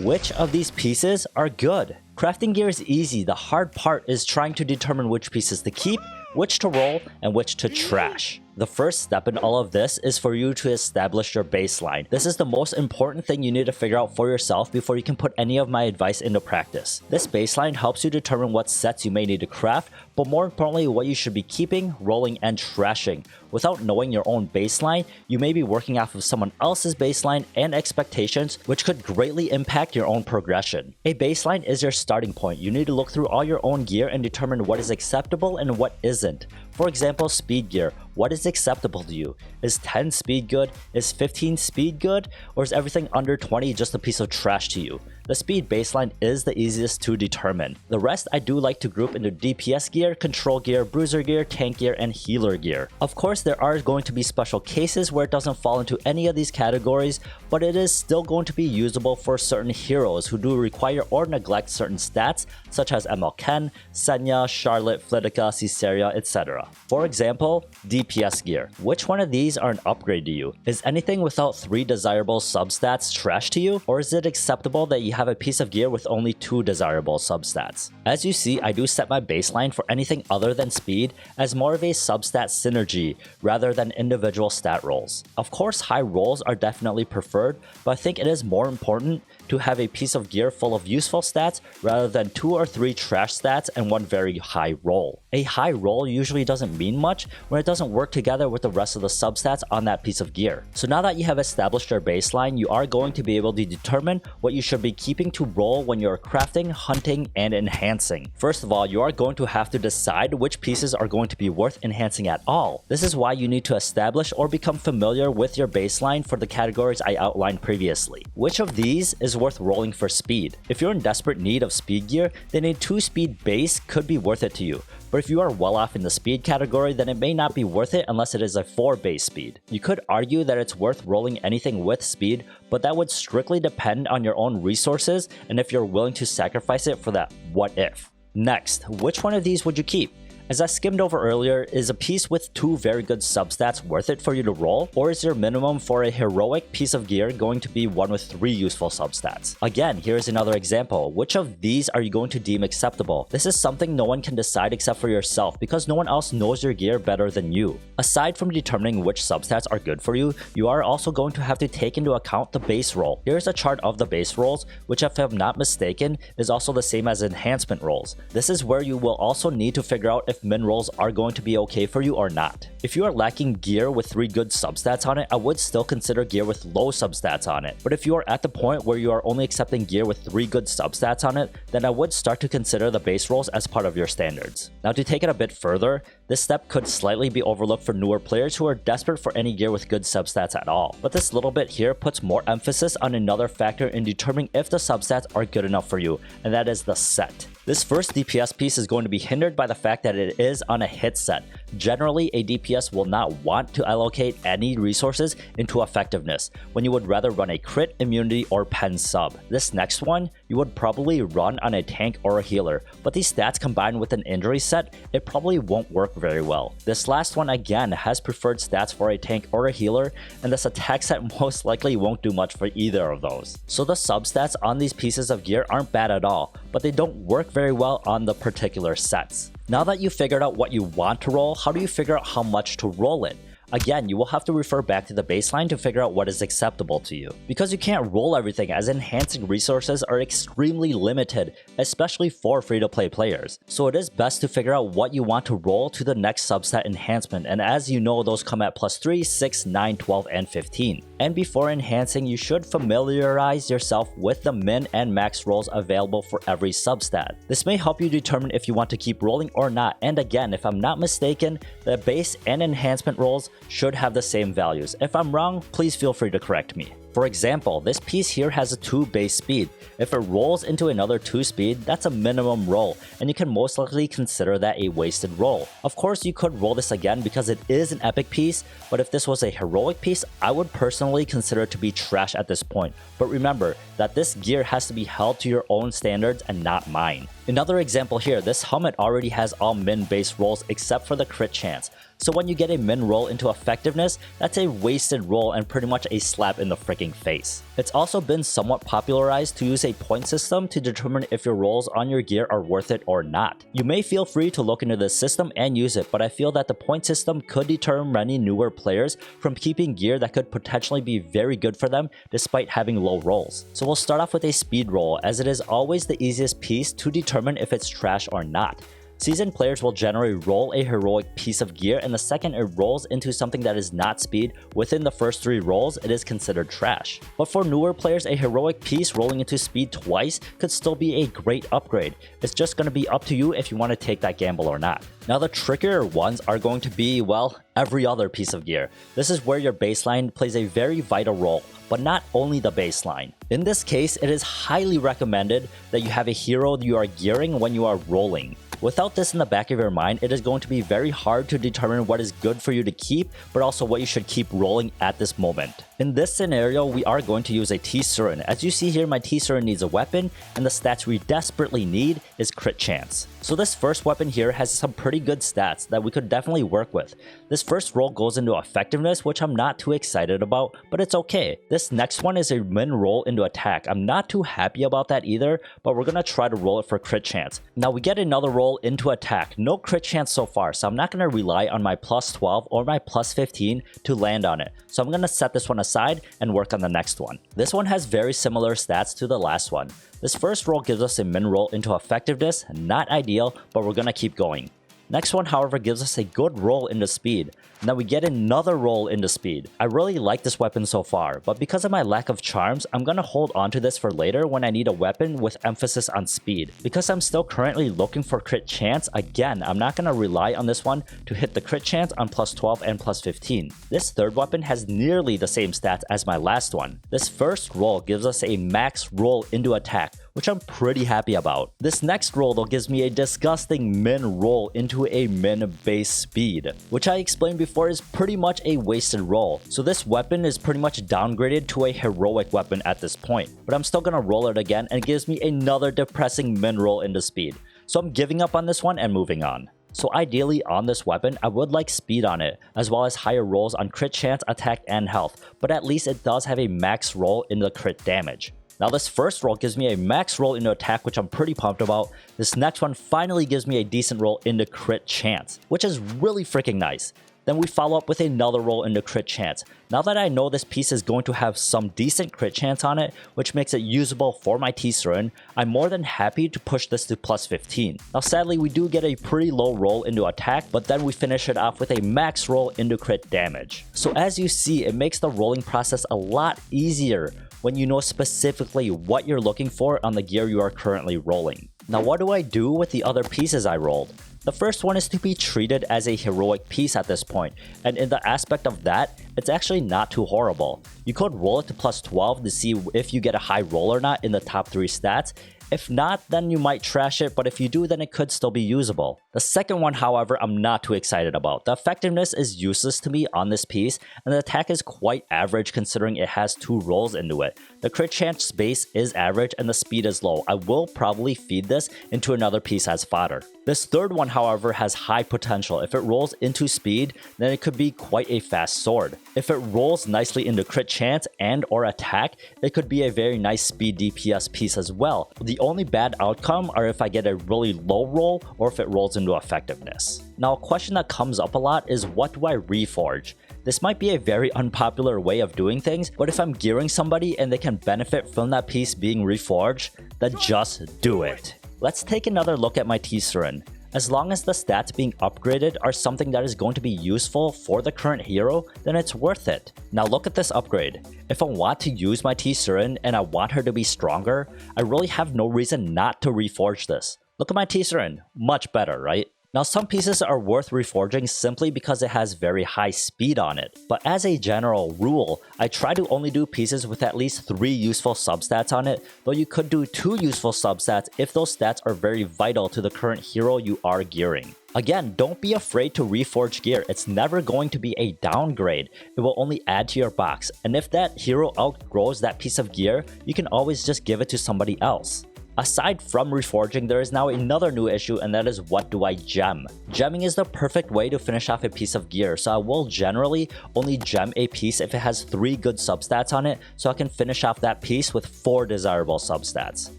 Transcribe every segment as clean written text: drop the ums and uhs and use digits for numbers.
Which of these pieces are good? Crafting gear is easy, the hard part is trying to determine which pieces to keep, which to roll, and which to trash. The first step in all of this is for you to establish your baseline. This is the most important thing you need to figure out for yourself before you can put any of my advice into practice. This baseline helps you determine what sets you may need to craft, but more importantly what you should be keeping, rolling, and trashing. Without knowing your own baseline, you may be working off of someone else's baseline and expectations, which could greatly impact your own progression. A baseline is your starting point. You need to look through all your own gear and determine what is acceptable and what isn't. For example, speed gear. What is acceptable to you? Is 10 speed good? Is 15 speed good? Or is everything under 20 just a piece of trash to you? The speed baseline is the easiest to determine. The rest I do like to group into DPS gear, control gear, bruiser gear, tank gear, and healer gear. Of course, there are going to be special cases where it doesn't fall into any of these categories, but it is still going to be usable for certain heroes who do require or neglect certain stats, such as MLK, Senya, Charlotte, Flitica, Caesarea, etc. For example, DPS gear. Which one of these are an upgrade to you? Is anything without 3 desirable substats trash to you? Or is it acceptable that you have a piece of gear with only 2 desirable substats? As you see, I do set my baseline for anything other than speed as more of a substat synergy rather than individual stat rolls. Of course, high rolls are definitely preferred, but I think it is more important to have a piece of gear full of useful stats rather than 2 or 3 trash stats and 1 very high roll. A high roll usually doesn't mean much when it doesn't work together with the rest of the substats on that piece of gear. So now that you have established your baseline, you are going to be able to determine what you should be keeping to roll when you're crafting, hunting, and enhancing. First of all, you are going to have to decide which pieces are going to be worth enhancing at all. This is why you need to establish or become familiar with your baseline for the categories I outlined previously. Which of these is worth rolling for speed? If you're in desperate need of speed gear, then a 2 speed base could be worth it to you. But if you are well off in the speed category, then it may not be worth it unless it is a 4 base speed. You could argue that it's worth rolling anything with speed, but that would strictly depend on your own resources and if you're willing to sacrifice it for that what if. Next, which one of these would you keep? As I skimmed over earlier, is a piece with 2 very good substats worth it for you to roll? Or is your minimum for a heroic piece of gear going to be one with 3 useful substats? Again, here's another example. Which of these are you going to deem acceptable? This is something no one can decide except for yourself because no one else knows your gear better than you. Aside from determining which substats are good for you, you are also going to have to take into account the base roll. Here's a chart of the base rolls, which if I'm not mistaken, is also the same as enhancement rolls. This is where you will also need to figure out if min rolls are going to be okay for you or not. If you are lacking gear with 3 good substats on it, I would still consider gear with low substats on it. But if you are at the point where you are only accepting gear with 3 good substats on it, then I would start to consider the base rolls as part of your standards. Now to take it a bit further, this step could slightly be overlooked for newer players who are desperate for any gear with good substats at all. But this little bit here puts more emphasis on another factor in determining if the substats are good enough for you, and that is the set. This first DPS piece is going to be hindered by the fact that it is on a hit set. Generally, a DPS will not want to allocate any resources into effectiveness when you would rather run a crit, immunity, or pen sub. This next one, you would probably run on a tank or a healer, but these stats combined with an injury set, it probably won't work very well. This last one again has preferred stats for a tank or a healer, and this attack set most likely won't do much for either of those. So the substats on these pieces of gear aren't bad at all, but they don't work very well on the particular sets. Now that you've figured out what you want to roll, how do you figure out how much to roll it? Again, you will have to refer back to the baseline to figure out what is acceptable to you. Because you can't roll everything as enhancing resources are extremely limited, especially for free-to-play players. So it is best to figure out what you want to roll to the next substat enhancement, and as you know, those come at +3, 6, 9, 12, and 15. And before enhancing, you should familiarize yourself with the min and max rolls available for every substat. This may help you determine if you want to keep rolling or not, and again, if I'm not mistaken, the base and enhancement rolls should have the same values. If I'm wrong, please feel free to correct me. For example, this piece here has a 2 base speed. If it rolls into another 2 speed, that's a minimum roll, and you can most likely consider that a wasted roll. Of course, you could roll this again because it is an epic piece, but if this was a heroic piece, I would personally consider it to be trash at this point. But remember that this gear has to be held to your own standards and not mine. Another example here, this helmet already has all min base rolls except for the crit chance. So when you get a min roll into effectiveness, that's a wasted roll and pretty much a slap in the freaking face. It's also been somewhat popularized to use a point system to determine if your rolls on your gear are worth it or not. You may feel free to look into this system and use it, but I feel that the point system could deter many newer players from keeping gear that could potentially be very good for them despite having low rolls. So we'll start off with a speed roll, as it is always the easiest piece to determine if it's trash or not. Seasoned players will generally roll a heroic piece of gear, and the second it rolls into something that is not speed within the first 3 rolls, it is considered trash. But for newer players, a heroic piece rolling into speed twice could still be a great upgrade. It's just going to be up to you if you want to take that gamble or not. Now the trickier ones are going to be, well, every other piece of gear. This is where your baseline plays a very vital role, but not only the baseline. In this case, it is highly recommended that you have a hero you are gearing when you are rolling. Without this in the back of your mind, it is going to be very hard to determine what is good for you to keep, but also what you should keep rolling at this moment. In this scenario, we are going to use a T-Surin. As you see here, my T-Surin needs a weapon, and the stats we desperately need is crit chance. So this first weapon here has some pretty good stats that we could definitely work with. This first roll goes into effectiveness, which I'm not too excited about, but it's okay. This next one is a min roll into attack. I'm not too happy about that either, but we're gonna try to roll it for crit chance. Now we get another roll into attack. No crit chance so far, so I'm not gonna rely on my plus 12 or my plus 15 to land on it. So I'm gonna set this one aside and work on the next one. This one has very similar stats to the last one. This first roll gives us a min roll into effectiveness, not ideal, but we're gonna keep going. Next one, however, gives us a good roll into speed. Now we get another roll into speed. I really like this weapon so far, but because of my lack of charms, I'm gonna hold on to this for later when I need a weapon with emphasis on speed. Because I'm still currently looking for crit chance, again, I'm not gonna rely on this one to hit the crit chance on plus 12 and plus 15. This third weapon has nearly the same stats as my last one. This first roll gives us a max roll into attack, which I'm pretty happy about. This next roll though gives me a disgusting min roll into a min base speed, which I explained before is pretty much a wasted roll. So this weapon is pretty much downgraded to a heroic weapon at this point, but I'm still gonna roll it again and it gives me another depressing min roll into speed. So I'm giving up on this one and moving on. So ideally on this weapon, I would like speed on it, as well as higher rolls on crit chance, attack, and health, but at least it does have a max roll in the crit damage. Now this first roll gives me a max roll into attack, which I'm pretty pumped about. This next one finally gives me a decent roll into crit chance, which is really freaking nice. Then we follow up with another roll into crit chance. Now that I know this piece is going to have some decent crit chance on it, which makes it usable for my T-Surin, I'm more than happy to push this to plus 15. Now sadly, we do get a pretty low roll into attack, but then we finish it off with a max roll into crit damage. So as you see, it makes the rolling process a lot easier when you know specifically what you're looking for on the gear you are currently rolling. Now what do I do with the other pieces I rolled? The first one is to be treated as a heroic piece at this point, and in the aspect of that, it's actually not too horrible. You could roll it to plus 12 to see if you get a high roll or not in the top 3 stats. If not, then you might trash it, but if you do, then it could still be usable. The second one, however, I'm not too excited about. The effectiveness is useless to me on this piece, and the attack is quite average considering it has 2 rolls into it. The crit chance base is average and the speed is low. I will probably feed this into another piece as fodder. This third one, however, has high potential. If it rolls into speed, then it could be quite a fast sword. If it rolls nicely into crit chance and or attack, it could be a very nice speed DPS piece as well. The only bad outcome are if I get a really low roll or if it rolls into effectiveness. Now a question that comes up a lot is, what do I reforge? This might be a very unpopular way of doing things, but if I'm gearing somebody and they can benefit from that piece being reforged, then just do it. Let's take another look at my T-Surin. As long as the stats being upgraded are something that is going to be useful for the current hero, then it's worth it. Now look at this upgrade. If I want to use my T-Surin and I want her to be stronger, I really have no reason not to reforge this. Look at my T-Surin, much better, right? Now some pieces are worth reforging simply because it has very high speed on it, but as a general rule, I try to only do pieces with at least 3 useful substats on it, though you could do 2 useful substats if those stats are very vital to the current hero you are gearing. Again, don't be afraid to reforge gear. It's never going to be a downgrade. It will only add to your box, and if that hero outgrows that piece of gear, you can always just give it to somebody else. Aside from reforging, there is now another new issue, and that is, what do I gem? Gemming is the perfect way to finish off a piece of gear, so I will generally only gem a piece if it has 3 good substats on it, so I can finish off that piece with 4 desirable substats.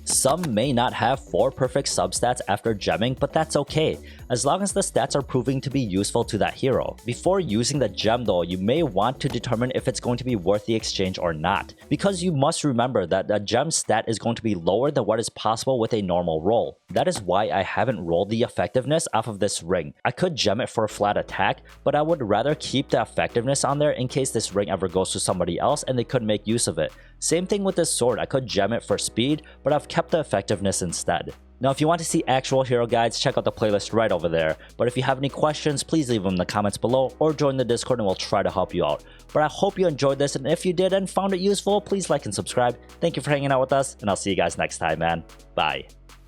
Some may not have 4 perfect substats after gemming, but that's okay, as long as the stats are proving to be useful to that hero. Before using the gem though, you may want to determine if it's going to be worth the exchange or not, because you must remember that the gem stat is going to be lower than what is possible with a normal roll. That is why I haven't rolled the effectiveness off of this ring. I could gem it for a flat attack, but I would rather keep the effectiveness on there in case this ring ever goes to somebody else and they could make use of it. Same thing with this sword, I could gem it for speed, but I've kept the effectiveness instead. Now, if you want to see actual hero guides, check out the playlist right over there. But if you have any questions, please leave them in the comments below or join the Discord and we'll try to help you out. But I hope you enjoyed this, and if you did and found it useful, please like and subscribe. Thank you for hanging out with us, and I'll see you guys next time, man. Bye.